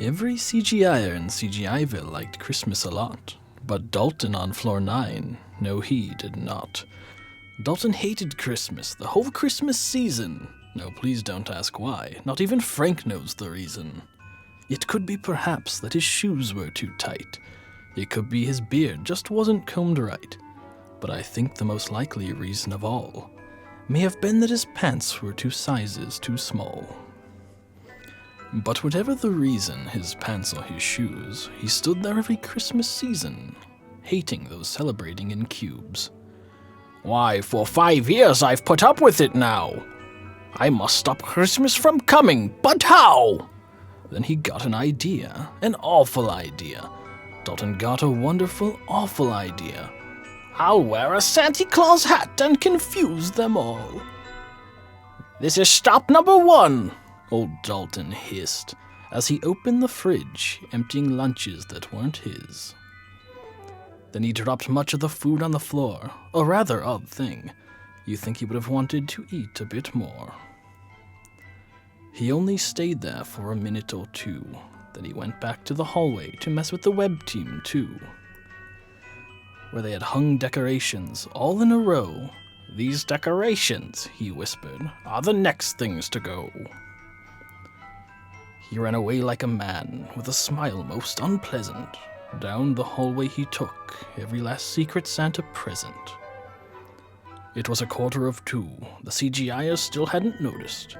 Every CGIer in CGIville liked Christmas a lot, but Dalton on floor 9, no he did not. Dalton hated Christmas, the whole Christmas season. No, please don't ask why, not even Frank knows the reason. It could be perhaps that his shoes were too tight. It could be his beard just wasn't combed right. But I think the most likely reason of all may have been that his pants were 2 sizes too small. But whatever the reason, his pants or his shoes, he stood there every Christmas season, hating those celebrating in cubes. Why, for 5 years I've put up with it now. I must stop Christmas from coming, but how? Then he got an idea, an awful idea. Dalton got a wonderful, awful idea. I'll wear a Santa Claus hat and confuse them all. This is stop number 1, old Dalton hissed, as he opened the fridge, emptying lunches that weren't his. Then he dropped much of the food on the floor, a rather odd thing. You think he would have wanted to eat a bit more. He only stayed there for a minute or 2, then he went back to the hallway to mess with the web team too, where they had hung decorations all in a row. These decorations, he whispered, are the next things to go. He ran away like a man, with a smile most unpleasant. Down the hallway he took, every last Secret Santa present. It was 1:45. The CGIers still hadn't noticed.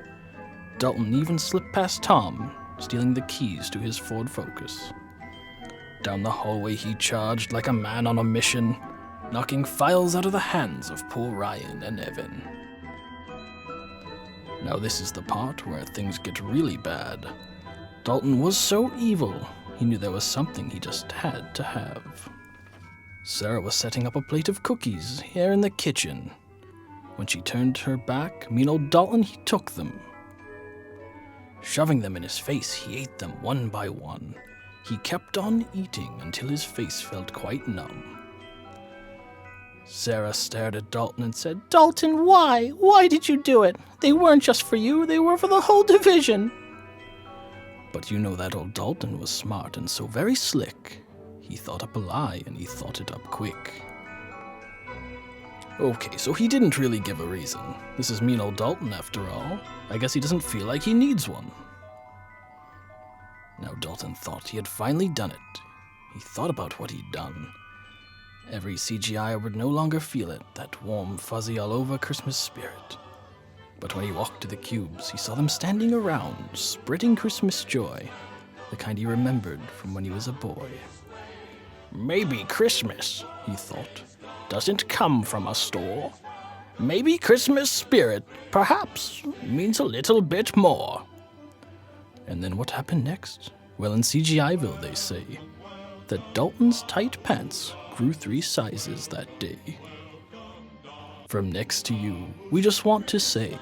Dalton even slipped past Tom, stealing the keys to his Ford Focus. Down the hallway he charged like a man on a mission, knocking files out of the hands of poor Ryan and Evan. Now this is the part where things get really bad. Dalton was so evil, he knew there was something he just had to have. Sarah was setting up a plate of cookies here in the kitchen. When she turned her back, mean old Dalton, he took them. Shoving them in his face, he ate them one by one. He kept on eating until his face felt quite numb. Sarah stared at Dalton and said, "Dalton, why? Why did you do it? They weren't just for you, they were for the whole division." But you know that old Dalton was smart and so very slick. He thought up a lie, and he thought it up quick. Okay, so he didn't really give a reason. This is mean old Dalton after all. I guess he doesn't feel like he needs one. Now Dalton thought he had finally done it. He thought about what he'd done. Every CGI would no longer feel it, that warm, fuzzy, all-over Christmas spirit. But when he walked to the cubes, he saw them standing around, spreading Christmas joy, the kind he remembered from when he was a boy. Maybe Christmas, he thought, doesn't come from a store. Maybe Christmas spirit, perhaps, means a little bit more. And then what happened next? Well, in CGIville, they say that Dalton's tight pants grew 3 sizes that day. From next to you, we just want to say